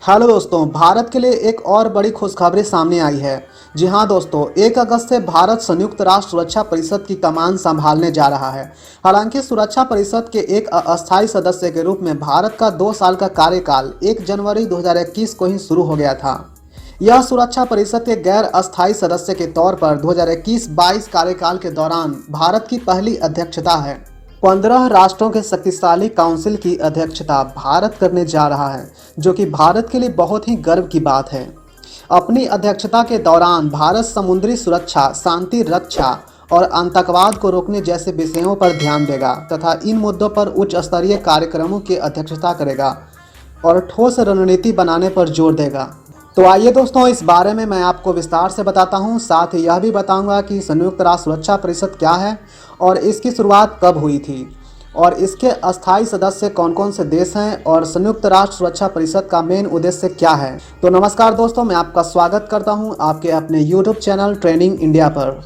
Hello दोस्तों, भारत के लिए एक और बड़ी खुशखबरी सामने आई है। जी हाँ दोस्तों, 1 अगस्त से भारत संयुक्त राष्ट्र सुरक्षा परिषद की कमान संभालने जा रहा है। हालांकि सुरक्षा परिषद के एक अस्थायी सदस्य के रूप में भारत का 2 साल का कार्यकाल 1 जनवरी 2021 को ही शुरू हो गया था। यह सुरक्षा परिषद के गैर अस्थायी सदस्य के तौर पर 2021-22 कार्यकाल के दौरान भारत की पहली अध्यक्षता है। 15 राष्ट्रों के शक्तिशाली काउंसिल की अध्यक्षता भारत करने जा रहा है, जो कि भारत के लिए बहुत ही गर्व की बात है। अपनी अध्यक्षता के दौरान भारत समुद्री सुरक्षा, शांति रक्षा और आतंकवाद को रोकने जैसे विषयों पर ध्यान देगा तथा इन मुद्दों पर उच्च स्तरीय कार्यक्रमों की अध्यक्षता करेगा और ठोस रणनीति बनाने पर जोर देगा। तो आइए दोस्तों, इस बारे में मैं आपको विस्तार से बताता हूं। साथ ही यह भी बताऊंगा कि संयुक्त राष्ट्र सुरक्षा परिषद क्या है और इसकी शुरुआत कब हुई थी और इसके अस्थायी सदस्य कौन कौन से देश हैं और संयुक्त राष्ट्र सुरक्षा परिषद का मेन उद्देश्य क्या है। तो नमस्कार दोस्तों, मैं आपका स्वागत करता हूं आपके अपने यूट्यूब चैनल ट्रेनिंग इंडिया पर।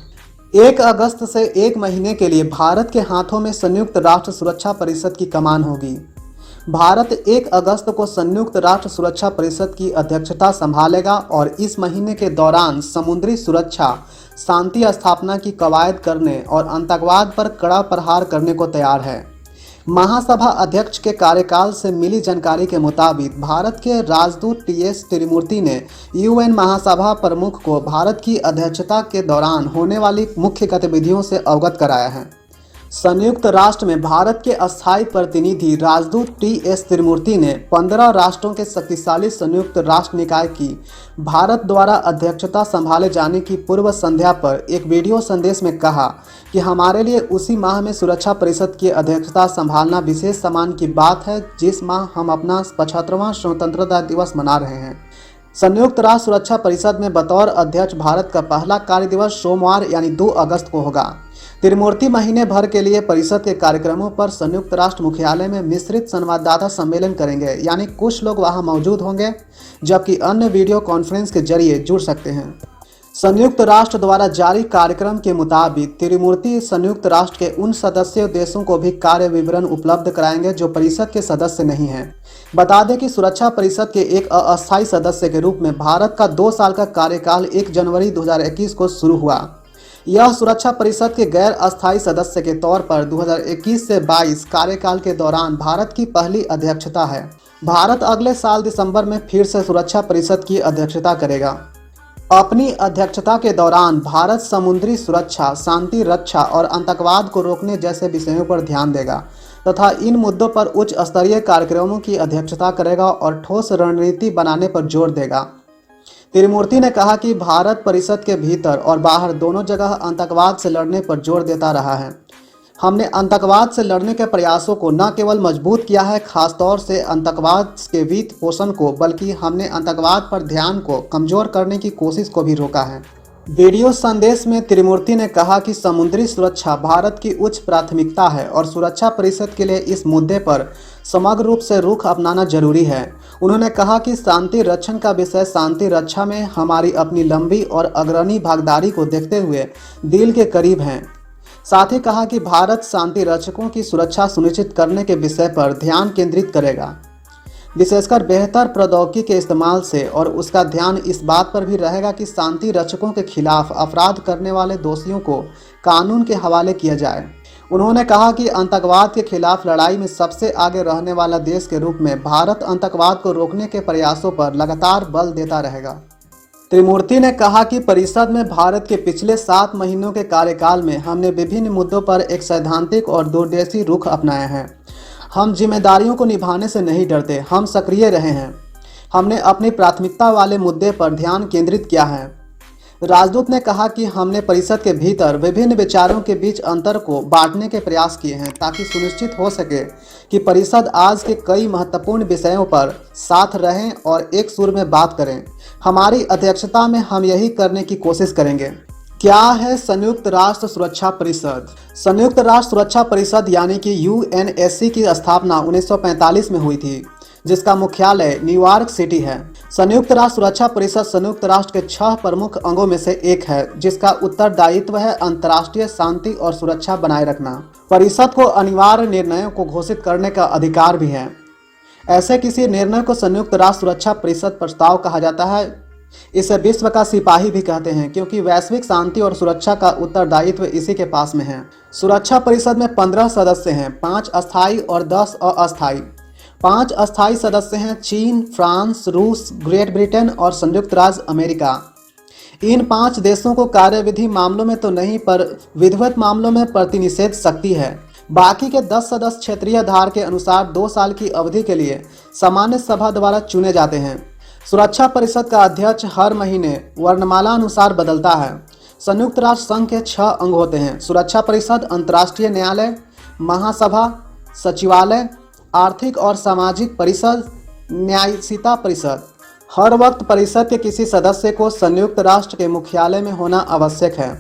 1 अगस्त से 1 महीने के लिए भारत के हाथों में संयुक्त राष्ट्र सुरक्षा परिषद की कमान होगी। भारत 1 अगस्त को संयुक्त राष्ट्र सुरक्षा परिषद की अध्यक्षता संभालेगा और इस महीने के दौरान समुद्री सुरक्षा, शांति स्थापना की कवायद करने और आतंकवाद पर कड़ा प्रहार करने को तैयार है। महासभा अध्यक्ष के कार्यकाल से मिली जानकारी के मुताबिक भारत के राजदूत टीएस तिरुमूर्ति ने यूएन महासभा प्रमुख को भारत की अध्यक्षता के दौरान होने वाली मुख्य गतिविधियों से अवगत कराया है। संयुक्त राष्ट्र में भारत के अस्थायी प्रतिनिधि राजदूत टीएस तिरुमूर्ति ने 15 राष्ट्रों के शक्तिशाली संयुक्त राष्ट्र निकाय की भारत द्वारा अध्यक्षता संभाले जाने की पूर्व संध्या पर एक वीडियो संदेश में कहा कि हमारे लिए उसी माह में सुरक्षा परिषद की अध्यक्षता संभालना विशेष सम्मान की बात है जिस माह हम अपना 75वां स्वतंत्रता दिवस मना रहे हैं। संयुक्त राष्ट्र सुरक्षा परिषद में बतौर अध्यक्ष भारत का पहला कार्य दिवस सोमवार यानी 2 अगस्त को होगा। तिरुमूर्ति महीने भर के लिए परिषद के कार्यक्रमों पर संयुक्त राष्ट्र मुख्यालय में मिश्रित संवाददाता सम्मेलन करेंगे, यानी कुछ लोग वहां मौजूद होंगे जबकि अन्य वीडियो कॉन्फ्रेंस के जरिए जुड़ सकते हैं। संयुक्त राष्ट्र द्वारा जारी कार्यक्रम के मुताबिक तिरुमूर्ति संयुक्त राष्ट्र के उन सदस्य देशों को भी कार्य विवरण उपलब्ध कराएंगे जो परिषद के सदस्य नहीं हैं। बता दें कि सुरक्षा परिषद के एक अस्थायी सदस्य के रूप में भारत का 2 साल का कार्यकाल 1 जनवरी 2021 को शुरू हुआ। यह सुरक्षा परिषद के गैर अस्थायी सदस्य के तौर पर 2021 से 22 कार्यकाल के दौरान भारत की पहली अध्यक्षता है। भारत अगले साल दिसंबर में फिर से सुरक्षा परिषद की अध्यक्षता करेगा। अपनी अध्यक्षता के दौरान भारत समुद्री सुरक्षा, शांति रक्षा और आतंकवाद को रोकने जैसे विषयों पर ध्यान देगा तथा इन मुद्दों पर उच्च स्तरीय कार्यक्रमों की अध्यक्षता करेगा और ठोस रणनीति बनाने पर जोर देगा। तिरुमूर्ति ने कहा कि भारत परिषद के भीतर और बाहर दोनों जगह आतंकवाद से लड़ने पर जोर देता रहा है। हमने आतंकवाद से लड़ने के प्रयासों को न केवल मजबूत किया है, खासतौर से आतंकवाद के वित्त पोषण को, बल्कि हमने आतंकवाद पर ध्यान को कमजोर करने की कोशिश को भी रोका है। वीडियो संदेश में तिरुमूर्ति ने कहा कि समुद्री सुरक्षा भारत की उच्च प्राथमिकता है और सुरक्षा परिषद के लिए इस मुद्दे पर समग्र रूप से रुख अपनाना जरूरी है। उन्होंने कहा कि शांति रक्षण का विषय शांति रक्षा में हमारी अपनी लंबी और अग्रणी भागीदारी को देखते हुए दिल के करीब हैं। साथ ही कहा कि भारत शांति रक्षकों की सुरक्षा सुनिश्चित करने के विषय पर ध्यान केंद्रित करेगा, विशेषकर बेहतर प्रौद्योगिकी के इस्तेमाल से, और उसका ध्यान इस बात पर भी रहेगा कि शांति रक्षकों के खिलाफ अपराध करने वाले दोषियों को कानून के हवाले किया जाए। उन्होंने कहा कि आतंकवाद के खिलाफ लड़ाई में सबसे आगे रहने वाला देश के रूप में भारत आतंकवाद को रोकने के प्रयासों पर लगातार बल देता रहेगा। त्रिमूर्ति ने कहा कि परिषद में भारत के पिछले 7 महीनों के कार्यकाल में हमने विभिन्न मुद्दों पर एक सैद्धांतिक और दूरदर्शी रुख अपनाया है। हम जिम्मेदारियों को निभाने से नहीं डरते, हम सक्रिय रहे हैं। हमने अपनी प्राथमिकता वाले मुद्दे पर ध्यान केंद्रित किया है। राजदूत ने कहा कि हमने परिषद के भीतर विभिन्न विचारों के बीच अंतर को बांटने के प्रयास किए हैं ताकि सुनिश्चित हो सके कि परिषद आज के कई महत्वपूर्ण विषयों पर साथ रहें और एक सुर में बात करें। हमारी अध्यक्षता में हम यही करने की कोशिश करेंगे। क्या है संयुक्त राष्ट्र सुरक्षा परिषद? संयुक्त राष्ट्र सुरक्षा परिषद यानी कि यूएनएससी की स्थापना 1945 में हुई थी, जिसका मुख्यालय न्यूयॉर्क सिटी है। संयुक्त राष्ट्र सुरक्षा परिषद संयुक्त राष्ट्र के 6 प्रमुख अंगों में से एक है, जिसका उत्तरदायित्व है अंतर्राष्ट्रीय शांति और सुरक्षा बनाए रखना। परिषद को अनिवार्य निर्णयों को घोषित करने का अधिकार भी है। ऐसे किसी निर्णय को संयुक्त राष्ट्र सुरक्षा परिषद प्रस्ताव कहा जाता है। इसे विश्व का सिपाही भी कहते हैं क्योंकि वैश्विक शांति और सुरक्षा का उत्तरदायित्व इसी के पास में है। सुरक्षा परिषद में 15 सदस्य हैं, 5 अस्थायी और 10 अस्थायी। 5 अस्थायी सदस्य हैं चीन, फ्रांस, रूस, ग्रेट ब्रिटेन और संयुक्त राज्य अमेरिका। इन 5 देशों को कार्यविधि मामलों में तो नहीं पर विधिवत मामलों में प्रतिनिषेध शक्ति है। बाकी के 10 सदस्य क्षेत्रीय आधार के अनुसार 2 साल की अवधि के लिए सामान्य सभा द्वारा चुने जाते हैं। सुरक्षा परिषद का अध्यक्ष हर महीने वर्णमाला अनुसार बदलता है। संयुक्त राष्ट्र संघ के 6 अंग होते हैं: सुरक्षा परिषद, अंतर्राष्ट्रीय न्यायालय, महासभा, सचिवालय, आर्थिक और सामाजिक परिषद, न्यायिकता परिषद। हर वक्त परिषद के किसी सदस्य को संयुक्त राष्ट्र के मुख्यालय में होना आवश्यक है।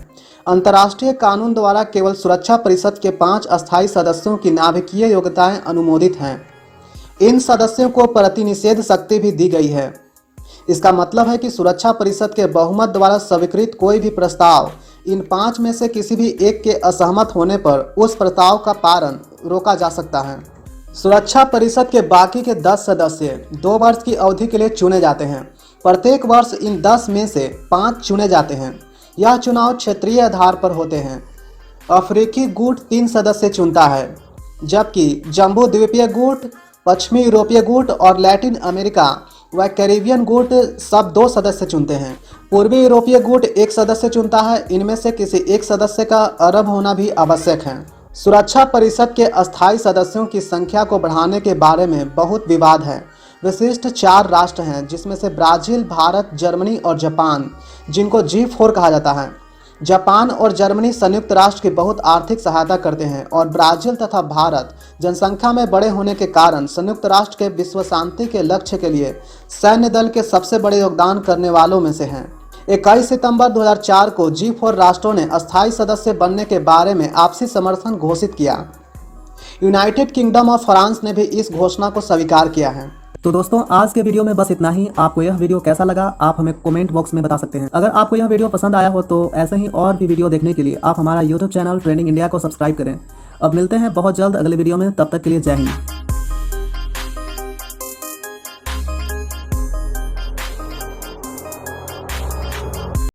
अंतर्राष्ट्रीय कानून द्वारा केवल सुरक्षा परिषद के 5 अस्थायी सदस्यों की नाभिकीय योग्यताएं अनुमोदित हैं। इन सदस्यों को प्रतिनिषेध शक्ति भी दी गई है। इसका मतलब है कि सुरक्षा परिषद के बहुमत द्वारा स्वीकृत कोई भी प्रस्ताव इन 5 में से किसी भी एक के असहमत होने पर उस प्रस्ताव का पारण रोका जा सकता है। सुरक्षा परिषद के बाकी के 10 सदस्य 2 वर्ष की अवधि के लिए चुने जाते हैं। प्रत्येक वर्ष इन 10 में से 5 चुने जाते हैं। यह चुनाव क्षेत्रीय आधार पर होते हैं। अफ्रीकी गुट 3 सदस्य चुनता है, जबकि जम्बू द्वीपीय गुट, पश्चिमी यूरोपीय गुट और लैटिन अमेरिका व कैरिबियन गुट सब 2 सदस्य चुनते हैं। पूर्वी यूरोपीय गुट 1 सदस्य चुनता है। इनमें से किसी एक सदस्य का अरब होना भी आवश्यक है। सुरक्षा परिषद के अस्थायी सदस्यों की संख्या को बढ़ाने के बारे में बहुत विवाद है। विशिष्ट 4 राष्ट्र हैं, जिसमें से ब्राजील, भारत, जर्मनी और जापान, जिनको G4 कहा जाता है। जापान और जर्मनी संयुक्त राष्ट्र की बहुत आर्थिक सहायता करते हैं और ब्राजील तथा भारत जनसंख्या में बड़े होने के कारण संयुक्त राष्ट्र के विश्व शांति के लक्ष्य के लिए सैन्य दल के सबसे बड़े योगदान करने वालों में से हैं। 21 सितंबर 2004 को G4 राष्ट्रों ने अस्थायी सदस्य बनने के बारे में आपसी समर्थन घोषित किया। यूनाइटेड किंगडम और फ्रांस ने भी इस घोषणा को स्वीकार किया है। तो दोस्तों, आज के वीडियो में बस इतना ही। आपको यह वीडियो कैसा लगा आप हमें कमेंट बॉक्स में बता सकते हैं। अगर आपको यह वीडियो पसंद आया हो तो ऐसे ही और भी वीडियो देखने के लिए आप हमारा YouTube चैनल ट्रेंडिंग इंडिया को सब्सक्राइब करें। अब मिलते हैं बहुत जल्द अगले वीडियो में, तब तक के लिए जय हिंद।